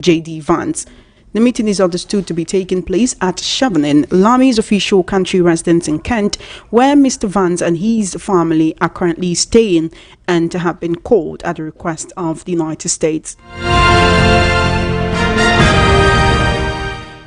J.D. Vance. The meeting is understood to be taking place at Chevening, Lami's official country residence in Kent, where Mr. Vance and his family are currently staying and have been called at the request of the United States.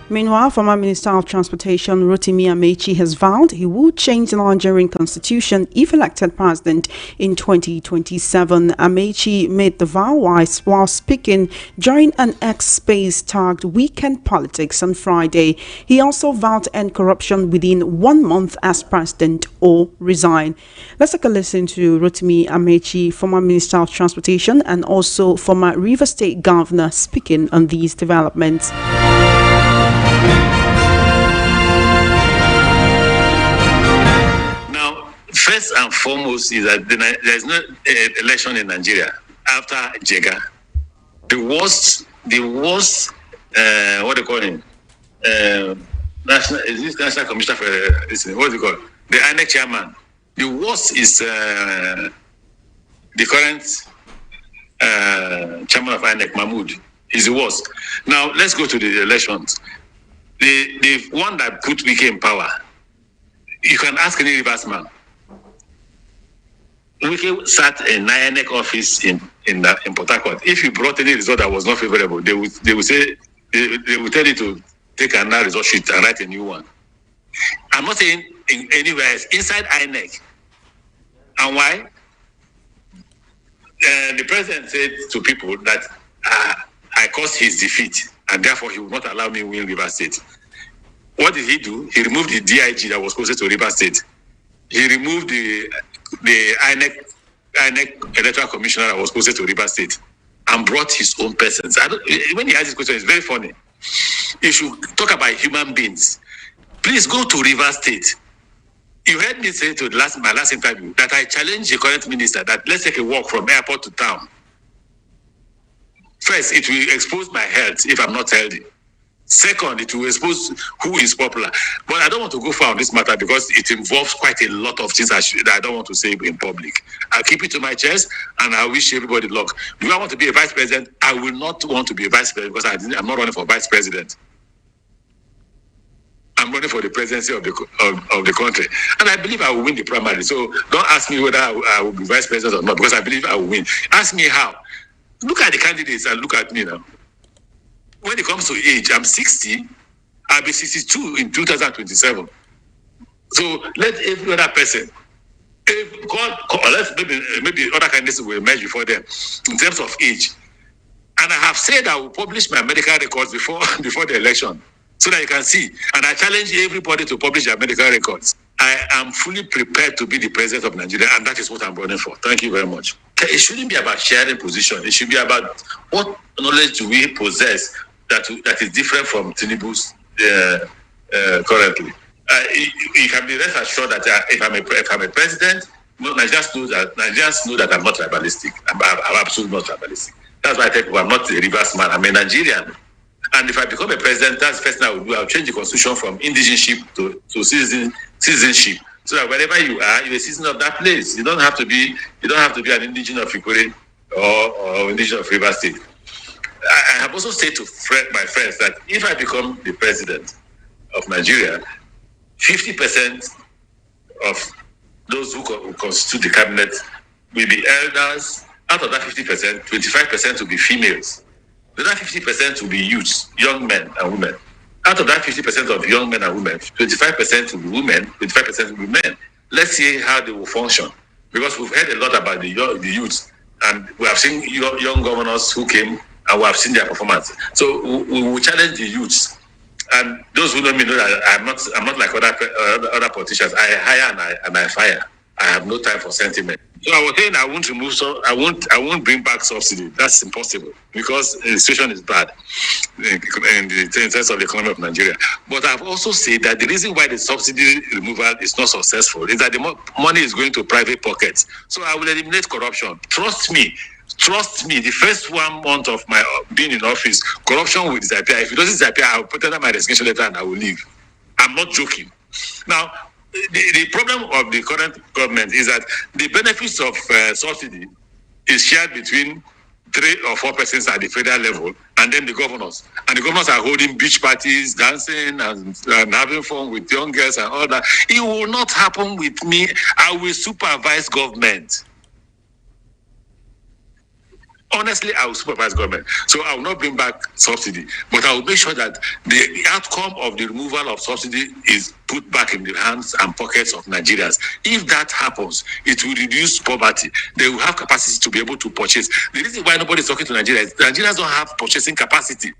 Meanwhile, former Minister of Transportation Rotimi Amaechi has vowed he would change the Nigerian constitution if elected president in 2027. Amaechi made the vow while speaking during an X-Space tagged Weekend Politics on Friday. He also vowed to end corruption within 1 month as president or resign. Let's take a listen to Rotimi Amaechi, former Minister of Transportation and also former Rivers State Governor, speaking on these developments. Now, first and foremost is that there is no election in Nigeria after Jega. The worst, what do you call him? National Commissioner for what do you call it? The INEC chairman. The worst is the current chairman of INEC, Mahmood. Is the worst. Now, let's go to the elections. The one that put Wike in power, you can ask any Rivers man. Wike sat in INEC office in Port Harcourt. If you brought any result that was not favorable, they would say they would tell you to take another result sheet and write a new one. I'm not saying anywhere else, inside INEC. And why? The president said to people that I caused his defeat, and therefore he would not allow me to win Rivers State. What did he do? He removed the DIG that was closest to Rivers State. He removed the INEC electoral commissioner that was closest to Rivers State, and brought his own persons. When he asked this question, it's very funny. If you talk about human beings, please go to Rivers State. You heard me say to my last interview that I challenged the current minister that let's take a walk from airport to town. First, it will expose my health if I'm not healthy. Second, it will expose who is popular. But I don't want to go far on this matter because it involves quite a lot of things that I don't want to say in public. I'll keep it to my chest and I wish everybody luck. Do I want to be a vice president? I will not want to be a vice president because I'm not running for vice president. I'm running for the presidency of the country. And I believe I will win the primary. So don't ask me whether I will be vice president or not because I believe I will win. Ask me how. Look at the candidates and look at me now. When it comes to age, I'm 60. I'll be 62 in 2027. So let every other person, maybe other candidates will emerge before them in terms of age. And I have said I will publish my medical records before the election so that you can see. And I challenge everybody to publish their medical records. I am fully prepared to be the president of Nigeria, and that is what I'm running for. Thank you very much. It shouldn't be about sharing position. It should be about what knowledge do we possess that is different from Tinubu's currently. You can be rest assured that if I'm a president, Nigerians know that I'm not tribalistic. I'm absolutely not tribalistic. That's why I tell people I'm not a Rivers man. I'm a Nigerian. And if I become a president, that's the first thing I will do. I'll change the constitution from indigenship to citizenship. So that wherever you are, you're a citizen of that place. You don't have to be an indigenous of Ikure or indigenous of Rivers State. I have also said to my friends that if I become the president of Nigeria, 50% of those who constitute the cabinet will be elders. Out of that 50%, 25% will be females. The other 50% will be youths, young men and women. Out of that 50% of young men and women, 25% will be women, 25% will be men. Let's see how they will function. Because we've heard a lot about the youths, and we have seen young governors who came, and we have seen their performance. So we will challenge the youths. And those who know me know that I'm not like other politicians. I hire and I fire. I have no time for sentiment. So I was saying I won't remove, I won't bring back subsidy. That's impossible because the situation is bad in terms of the economy of Nigeria. But I've also said that the reason why the subsidy removal is not successful is that the money is going to private pockets. So I will eliminate corruption. Trust me, the first 1 month of my being in office, corruption will disappear. If it doesn't disappear, I will put under my resignation letter and I will leave. I'm not joking. Now, the problem of the current government is that the benefits of subsidy is shared between 3 or 4 persons at the federal level, and then the governors. And the governors are holding beach parties, dancing and having fun with young girls and all that. It will not happen with me. I will supervise government. Honestly, I will supervise government. So I will not bring back subsidy, but I will make sure that the outcome of the removal of subsidy is put back in the hands and pockets of Nigerians. If that happens, it will reduce poverty. They will have capacity to be able to purchase. The reason why nobody is talking to Nigeria is Nigerians don't have purchasing capacity.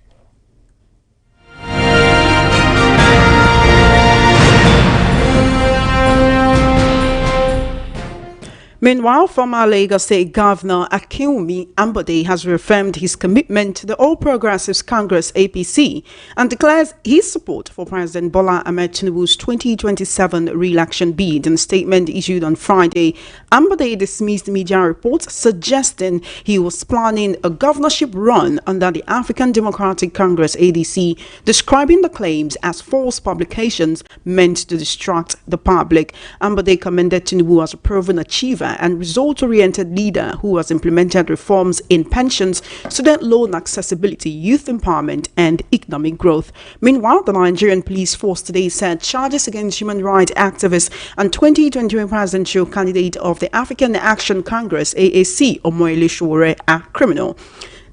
Meanwhile, former Lagos State Governor Akinwumi Ambode has reaffirmed his commitment to the All Progressives Congress (APC) and declares his support for President Bola Ahmed Tinubu's 2027 re-election bid. In a statement issued on Friday, Ambode dismissed media reports suggesting he was planning a governorship run under the African Democratic Congress (ADC), describing the claims as false publications meant to distract the public. Ambode commended Tinubu as a proven achiever and result-oriented leader who has implemented reforms in pensions, student loan accessibility, youth empowerment, and economic growth. Meanwhile, the Nigerian police force today said charges against human rights activist and 2023 presidential candidate of the African Action Congress (AAC) Amaechi are criminal.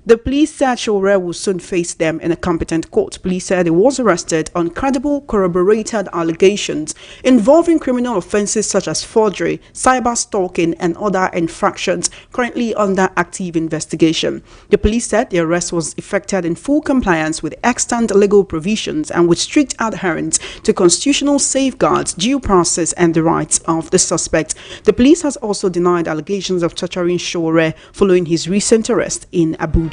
The police said Shore will soon face them in a competent court. Police said he was arrested on credible corroborated allegations involving criminal offenses such as forgery, cyber stalking, and other infractions currently under active investigation. The police said the arrest was effected in full compliance with extant legal provisions and with strict adherence to constitutional safeguards, due process, and the rights of the suspect. The police has also denied allegations of torturing Shore following his recent arrest in Abuja.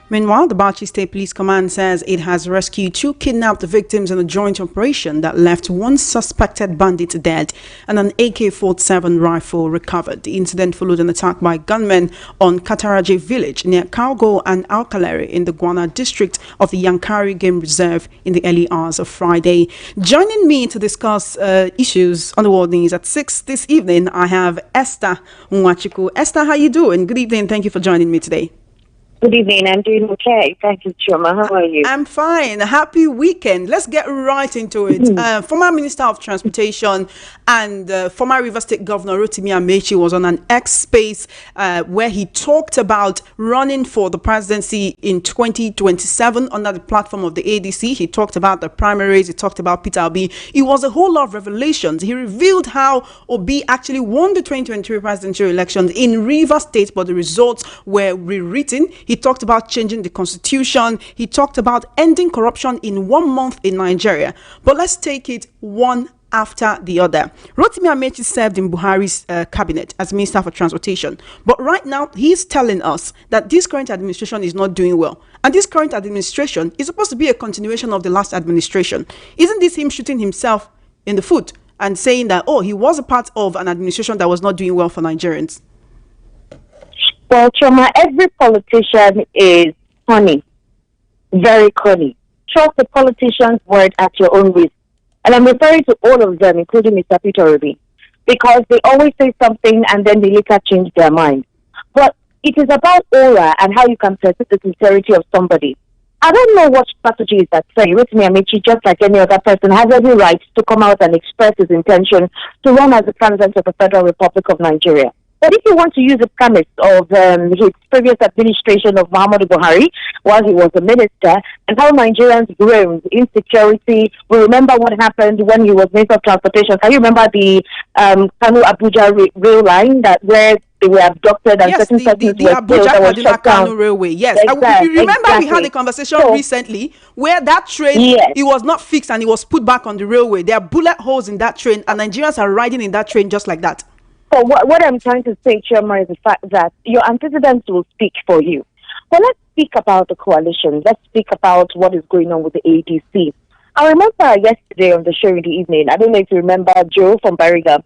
Meanwhile, the Bauchi State Police Command says it has rescued 2 kidnapped victims in a joint operation that left 1 suspected bandit dead and an AK-47 rifle recovered. The incident followed an attack by gunmen on Kataraje village near Kaugo and Alkalere in the Guana district of the Yankari Game Reserve in the early hours of Friday. Joining me to discuss issues on the world news at 6 this evening, I have Esther Nwachiku. Esther, how you doing? Good evening. Thank you for joining me today. Good evening. I'm doing okay. Thank you, Choma. How are you? I'm fine. Happy weekend. Let's get right into it. Former Minister of Transportation and former River State Governor Rotimi Amaechi was on an X space where he talked about running for the presidency in 2027 under the platform of the ADC. He talked about the primaries. He talked about Peter Obi. It was a whole lot of revelations. He revealed how Obi actually won the 2023 presidential elections in River State, but the results were rewritten. He talked about changing the constitution. He talked about ending corruption in 1 month in Nigeria. But let's take it one after the other. Rotimi Amaechi served in Buhari's cabinet as Minister for Transportation. But right now, he's telling us that this current administration is not doing well. And this current administration is supposed to be a continuation of the last administration. Isn't this him shooting himself in the foot and saying that, oh, he was a part of an administration that was not doing well for Nigerians? Well, Choma, every politician is funny, very funny. Trust the politician's word at your own risk. And I'm referring to all of them, including Mr. Peter Obi, because they always say something and then they later change their mind. But it is about aura and how you can perceive the sincerity of somebody. I don't know what strategy is at play. Rotimi Amaechi, just like any other person, has every right to come out and express his intention to run as the president of the Federal Republic of Nigeria. But if you want to use the premise of his previous administration of Muhammadu Buhari while he was a minister and how Nigerians groaned insecurity, we remember what happened when he was Minister of Transportation. Can you remember the Kano Abuja rail line that where they were abducted and certain persons were killed and was shut down? Railway, yes. Exactly. You remember we had a conversation recently where that train, it was not fixed and it was put back on the railway. There are bullet holes in that train and Nigerians are riding in that train just like that. So what I'm trying to say, Chairman, is the fact that your antecedents will speak for you. But let's speak about the coalition. Let's speak about what is going on with the ADC. I remember yesterday on the show in the evening, I don't know if you remember Joe from Bariga,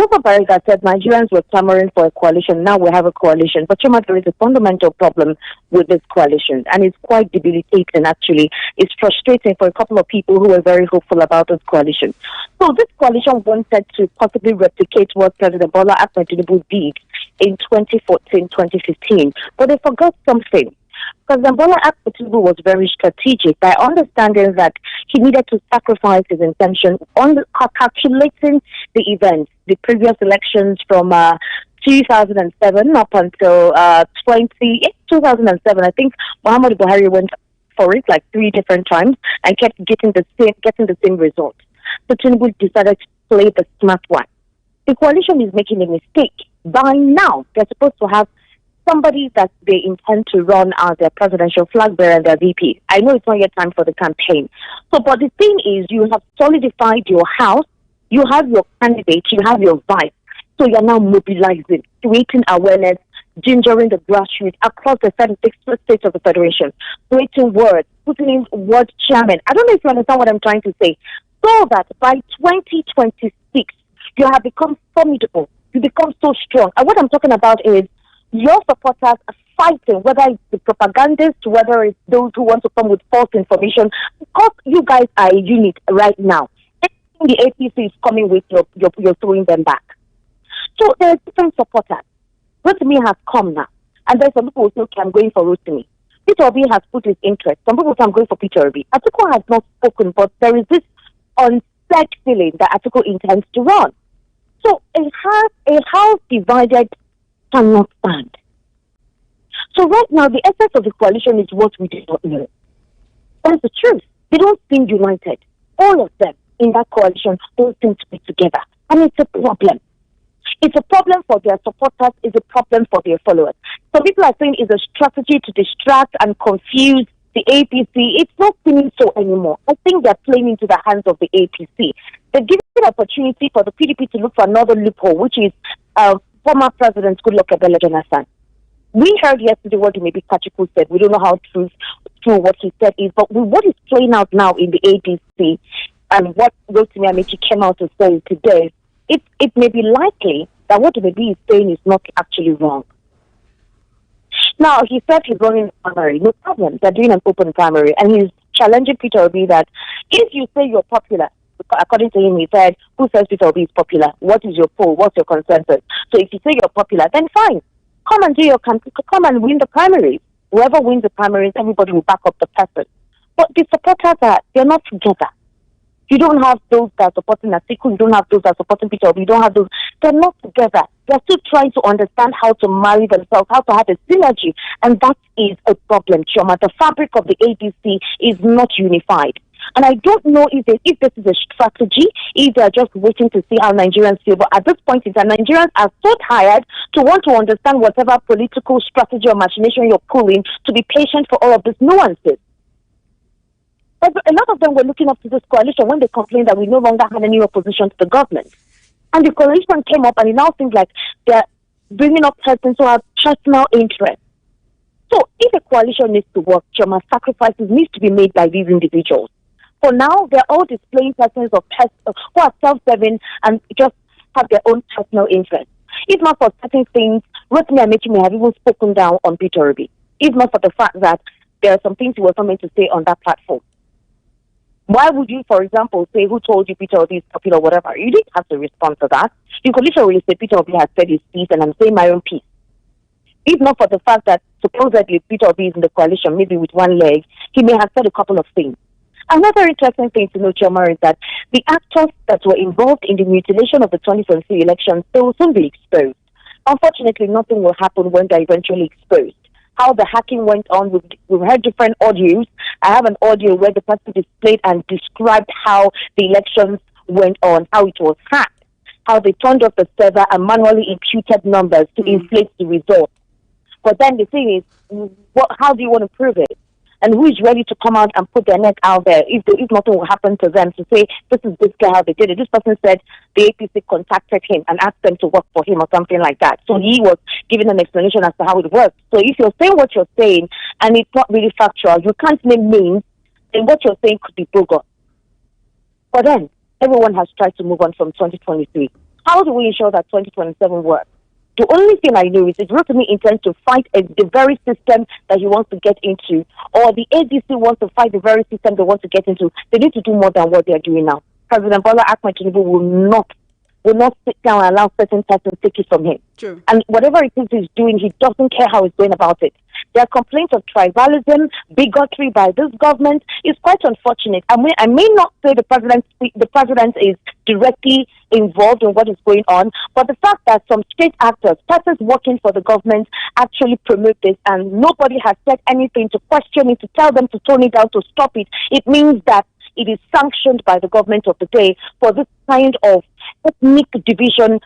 Super Bariga said Nigerians were clamoring for a coalition. Now we have a coalition. But Chuma, there is a fundamental problem with this coalition, and it's quite debilitating, actually. It's frustrating for a couple of people who were very hopeful about this coalition. So this coalition wanted to possibly replicate what President Bola Ahmed Tinubu did in 2014-2015, but they forgot something. President Bola Ahmed Tinubu was very strategic by understanding that he needed to sacrifice his intention on calculating the events, the previous elections from 2007 up until 2007. I think Muhammadu Buhari went for it like 3 different times and kept getting the same result. So Tinubu decided to play the smart one. The coalition is making a mistake. By now, they're supposed to have somebody that they intend to run as their presidential flag bearer and their VP. I know it's not yet time for the campaign. So, but the thing is, you have solidified your house, you have your candidate, you have your vice. So you're now mobilizing, creating awareness, gingering the grassroots across the 36 states of the Federation, creating words, putting in word chairman. I don't know if you understand what I'm trying to say. So that by 2026, you have become formidable. You become so strong. And what I'm talking about is your supporters are fighting, whether it's the propagandists, whether it's those who want to come with false information, because you guys are a unit right now. Anything the APC is coming with, you're throwing them back. So there are different supporters. Rotimi has come now, and there's some people who say, okay, I'm going for Rotimi. Peter Obi has put his interest. Some people say, I'm going for Peter Obi. Atiku has not spoken, but there is this unsaid feeling that Atiku intends to run. So a house divided cannot stand. So right now, the essence of the coalition is what we do not know. That's the truth. They don't seem united. All of them in that coalition don't seem to be together. And it's a problem. It's a problem for their supporters. It's a problem for their followers. Some people are saying it's a strategy to distract and confuse the APC. It's not seeming so anymore. I think they're playing into the hands of the APC. They're giving an opportunity for the PDP to look for another loophole, which is former President Goodluck Ebele Jonathan. We heard yesterday what maybe Kachiku said. We don't know how true what he said is, but what is playing out now in the APC and what Rotimi Amaechi came out to say today, it may be likely that what maybe is saying is not actually wrong. Now, he said he's running a primary. No problem. They're doing an open primary. And he's challenging Peter Obi that if you say you're popular, according to him, he said, who says Peter Obi is popular? What is your poll? What's your consensus? So if you say you're popular, then fine. Come and do your campaign. Come and win the primaries. Whoever wins the primaries, everybody will back up the person. But the supporters they're not together. You don't have those that are supporting Atiku. You don't have those that are supporting Peter Obi. You don't have those. They're not together. They're still trying to understand how to marry themselves, how to have a synergy. And that is a problem, Chioma. The fabric of the ADC is not unified. And I don't know if this is a strategy, if they're just waiting to see how Nigerians feel. But at this point in time, Nigerians are so tired to want to understand whatever political strategy or machination you're pulling, to be patient for all of these nuances. But a lot of them were looking up to this coalition when they complained that we no longer had any opposition to the government. And the coalition came up, and it now seems like they're bringing up persons who have personal interests. So if a coalition needs to work, Chioma, sacrifices needs to be made by these individuals. For now, they're all displaying persons who are self-serving and just have their own personal interests. If not for certain things, Rotimi Amaechi may have even spoken down on Peter Obi. If not for the fact that there are some things he was not meant to say on that platform. Why would you, for example, say, who told you Peter Obi is popular or whatever? You didn't have to respond to that. You could literally say, Peter Obi has said his piece and I'm saying my own piece. If not for the fact that supposedly Peter Obi is in the coalition, maybe with one leg, he may have said a couple of things. Another interesting thing to note, Chioma, is that the actors that were involved in the mutilation of the 2023 elections, they will soon be exposed. Unfortunately, nothing will happen when they're eventually exposed. How the hacking went on, we've heard different audios. I have an audio where the person displayed and described how the elections went on, how it was hacked, how they turned off the server and manually imputed numbers to inflate the results. But then the thing is, how do you want to prove it? And who is ready to come out and put their neck out there if nothing will happen to them, to say, this is basically how they did it. This person said the APC contacted him and asked them to work for him or something like that. So he was giving an explanation as to how it works. So if you're saying what you're saying and it's not really factual, you can't name names, then what you're saying could be bogus. But then, everyone has tried to move on from 2023. How do we ensure that 2027 works? The only thing I know is if Rotimi intends to fight the very system that he wants to get into, or the ADC wants to fight the very system they want to get into, they need to do more than what they are doing now. President Bola Ahmed Tinubu will not sit down and allow certain persons to take it from him. True. And whatever it is he's doing, he doesn't care how he's going about it. There are complaints of tribalism, bigotry by this government. It's quite unfortunate. I may not say the president is directly involved in what is going on, but the fact that some state actors, persons working for the government, actually promote this, and nobody has said anything to question it, to tell them to tone it down, to stop it, it means that it is sanctioned by the government of the day for this kind of ethnic division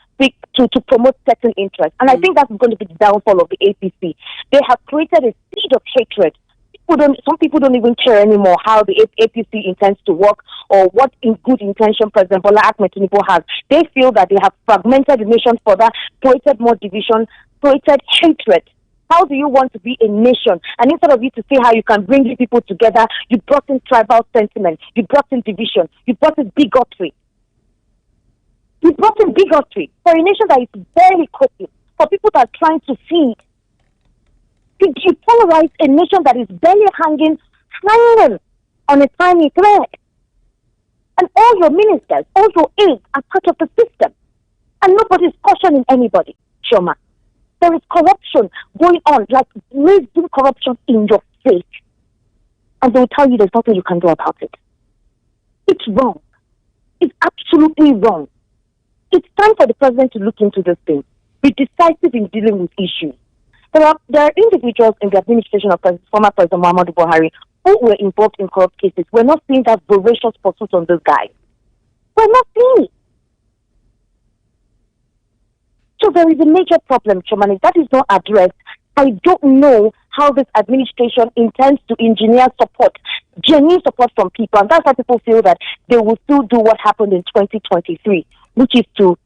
to promote certain interests. And I think that's going to be the downfall of the APC. They have created a seed of hatred. Some people don't even care anymore how the APC intends to work or what in good intention President Bola Ahmed Tinubu has. They feel that they have fragmented the nation further, created more division, created hatred. How do you want to be a nation? And instead of you to see how you can bring the people together, you brought in tribal sentiment, you brought in division, you brought in bigotry. You brought in bigotry for a nation that is barely coping, for people that are trying to feed. You polarize a nation that is barely hanging on a tiny thread. And all your ministers, all your aides are part of the system. And nobody is cautioning anybody, Shoma. There is corruption going on, like raising corruption in your face. And they will tell you there's nothing you can do about it. It's wrong. It's absolutely wrong. It's time for the president to look into this thing. Be decisive in dealing with issues. There are individuals in the administration of former President Muhammadu Buhari who were involved in corrupt cases. We're not seeing that voracious pursuit on this guy. We're not seeing it. So there is a major problem, Chomani, that is not addressed. I don't know how this administration intends to engineer support, genuine support from people. And that's why people feel that they will still do what happened in 2023, which is to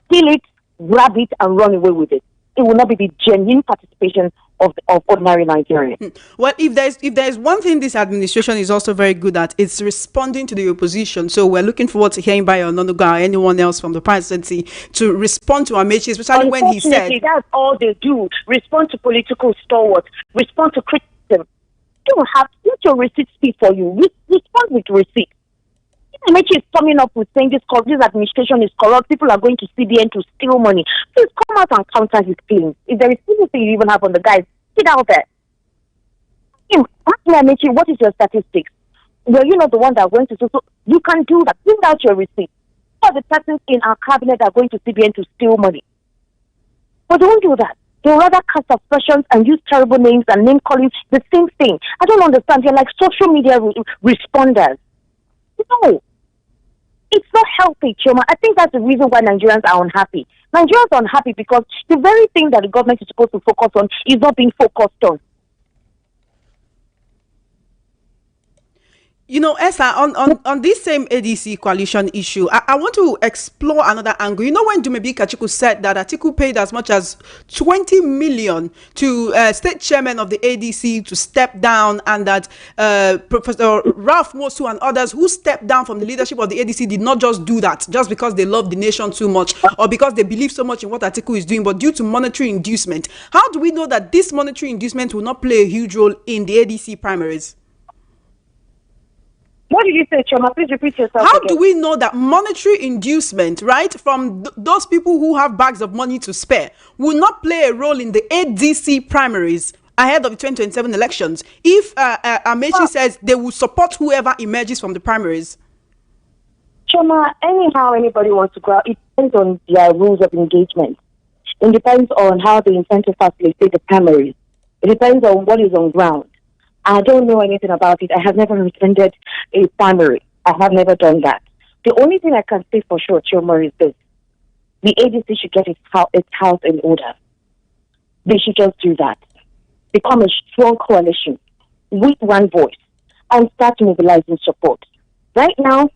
steal it, grab it, and run away with it. It will not be the genuine participation of ordinary Nigerians. Well, if there's one thing this administration is also very good at, it's responding to the opposition. So we're looking forward to hearing Bayo Ononuga or anyone else from the presidency to respond to Amaechi, especially when he said... that's all they do. Respond to political stalwarts. Respond to criticism. You have let your receipts speak for you. Respond with receipts. Amaechi is coming up with saying this administration is corrupt, people are going to CBN to steal money. Please come out and counter his claims. If there is anything you even have on the guys, get out there. Ask me, Amaechi, what is your statistics? Well, you're not the one that went to, so you can do that. Bring out your receipts. All the persons in our cabinet are going to CBN to steal money. But don't do that. They rather cast aspersions and use terrible names and name calling, the same thing. I don't understand. They're like social media responders. No. It's not healthy, Choma. I think that's the reason why Nigerians are unhappy. Nigerians are unhappy because the very thing that the government is supposed to focus on is not being focused on. You know, Esther, on this same ADC coalition issue, I want to explore another angle. You know, when Dumebi Kachiku said that Atiku paid as much as 20 million to state chairman of the ADC to step down, and that Professor Ralph Mosu and others who stepped down from the leadership of the ADC did not just do that just because they love the nation too much or because they believe so much in what Atiku is doing, but due to monetary inducement. How do we know that this monetary inducement will not play a huge role in the ADC primaries? What did you say, Choma? Please repeat yourself. How do we know that monetary inducement, right, from those people who have bags of money to spare, will not play a role in the ADC primaries ahead of the 2027 elections if Amaechi says they will support whoever emerges from the primaries? Choma, anyhow anybody wants to go out, it depends on their rules of engagement. It depends on how they intend to facilitate the primaries. It depends on what is on ground. I don't know anything about it. I have never attended a primary. I have never done that. The only thing I can say for sure, Choma, is this. The ADC should get its house in order. They should just do that. Become a strong coalition with one voice and start mobilizing support. Right now,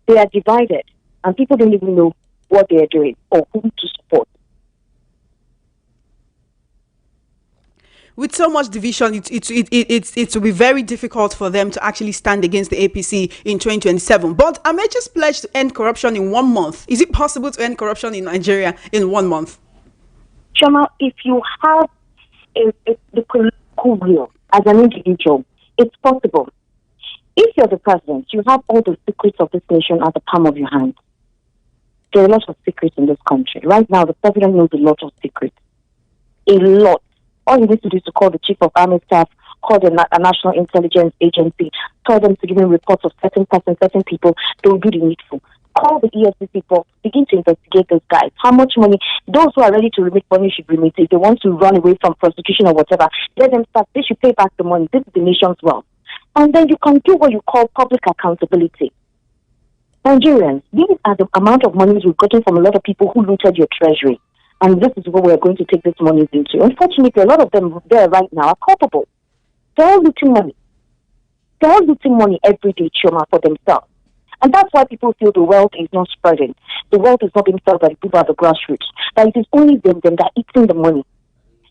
they are divided and people don't even know what they are doing or who to support. with so much division, it will be very difficult for them to actually stand against the APC in 2027. But Amaechi's pledge to end corruption in 1 month. Is it possible to end corruption in Nigeria in 1 month? Choma, if you have the political will as an individual, it's possible. If you're the president, you have all the secrets of this nation at the palm of your hand. There are a lot of secrets in this country. Right now, the president knows a lot of secrets. A lot. All you need to do is to call the chief of army staff, call the National Intelligence Agency, tell them to give him reports of certain persons, certain people. They will do the needful. Call the EFCC boss, begin to investigate those guys. How much money? Those who are ready to remit money should remit. If they want to run away from prosecution or whatever, let them start. They should pay back the money. This is the nation's wealth. And then you can do what you call public accountability. Nigerians, these are the amount of money you've gotten from a lot of people who looted your treasury. And this is what we're going to take this money into. Unfortunately, a lot of them there right now are culpable. They're all looting money. They're all looting money every day, Choma, for themselves. And that's why people feel the wealth is not spreading. The wealth is not being felt by the people at the grassroots. That it is only them that are eating the money.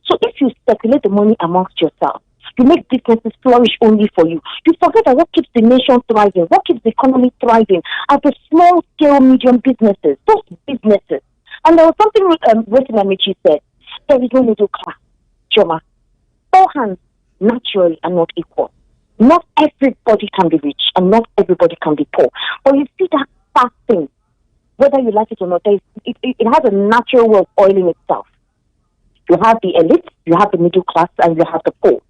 So if you circulate the money amongst yourself, you make businesses flourish only for you. You forget that what keeps the nation thriving, what keeps the economy thriving are the small-scale, medium businesses, those businesses. And there was something Amaechi said, there is no middle class, Choma. All hands naturally are not equal. Not everybody can be rich and not everybody can be poor. But you see that fast thing, whether you like it or not, it has a natural way of oiling itself. You have the elite, you have the middle class, and you have the poor.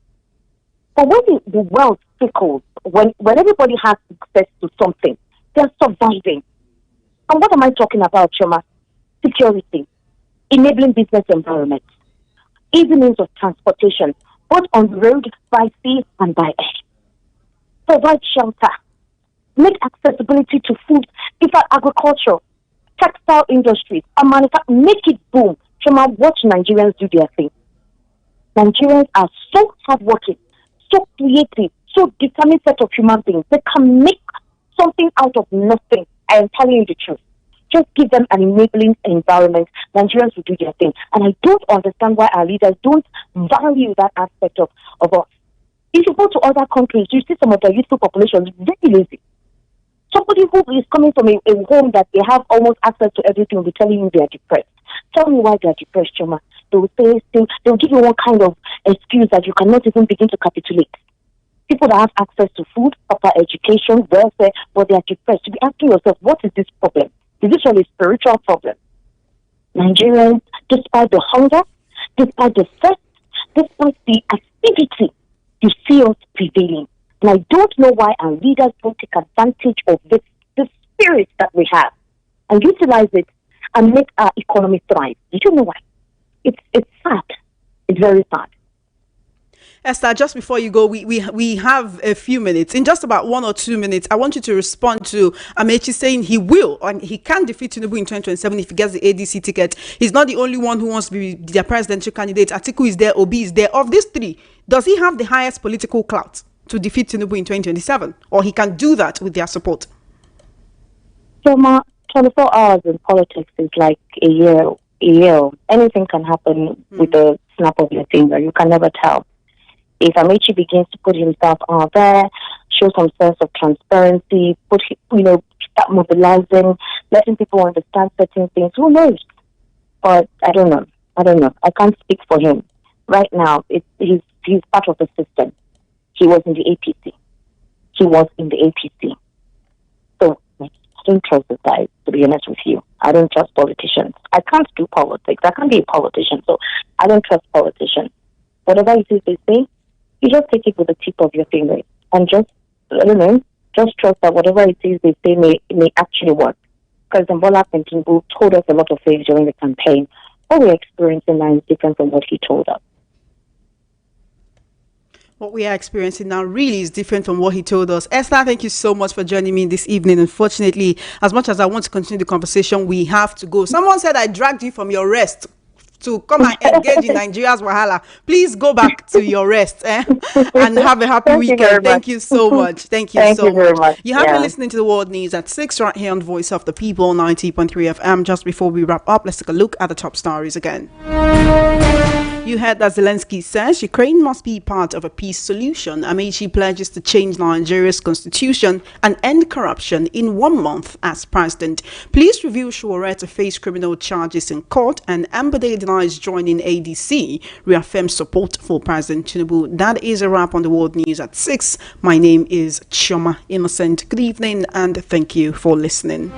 But when the wealth trickles, when everybody has access to something, they're surviving. And what am I talking about, Choma? Security, enabling business environments, easy means of transportation, both on the road, by sea, and by air. Provide shelter, make accessibility to food, different agriculture, textile industries, and manufacturing, make it boom. Choma, watch Nigerians do their thing. Nigerians are so hardworking, so creative, so determined set of human beings. They can make something out of nothing. I am telling you the truth. Just give them an enabling environment. Nigerians will do their thing. And I don't understand why our leaders don't value that aspect of us. If you go to other countries, you see some of the youthful populations very lazy. Somebody who is coming from a home that they have almost access to everything will be telling you they are depressed. Tell me why they are depressed, Choma. They will say things, they will give you one kind of excuse that you cannot even begin to capitulate. People that have access to food, proper education, welfare, but they are depressed. You be asking yourself, what is this problem? Is this really a spiritual problem? Nigerians, despite the hunger, despite the thirst, despite the activity, you see us prevailing. And I don't know why our leaders don't take advantage of this spirit that we have and utilize it and make our economy thrive. You don't know why. It's sad. It's very sad. Esther, just before you go, we have a few minutes. In just about 1 or 2 minutes, I want you to respond to Amaechi saying he will and he can defeat Tinubu in 2027 if he gets the ADC ticket. He's not the only one who wants to be their presidential candidate. Atiku is there, Obi is there. Of these three, does he have the highest political clout to defeat Tinubu in 2027? Or he can do that with their support? So, 24 hours in politics is like a year. Anything can happen with a snap of your finger. You can never tell. If Amaechi begins to put himself out there, show some sense of transparency, start mobilizing, letting people understand certain things, who knows? But I don't know. I can't speak for him. Right now, he's part of the system. He was in the APC. So I don't trust this guy, to be honest with you. I don't trust politicians. I can't do politics. I can't be a politician, so I don't trust politicians. Whatever it is they say, you just take it with the tip of your finger and just trust that whatever it is they say may actually work. President Bola Tinubu told us a lot of things during the campaign. What we're experiencing now is different from what he told us. What we are experiencing now really is different from what he told us. Esther, thank you so much for joining me this evening. Unfortunately, as much as I want to continue the conversation, we have to go. Someone said I dragged you from your rest to come and engage in Nigeria's wahala. Please go back to your rest and have a happy weekend. Thank you so much. Thank you so much. You have been listening to the World News at 6 right here on Voice of the People, 90.3 FM. Just before we wrap up, let's take a look at the top stories again. You heard that Zelensky says Ukraine must be part of a peace solution. Amaechi pledges to change Nigeria's constitution and end corruption in 1 month as president. Police review Sowore to face criminal charges in court, and Ambode denies joining ADC, reaffirms support for President Tinubu. That is a wrap on the world news at 6. My name is Chioma Innocent. Good evening and thank you for listening.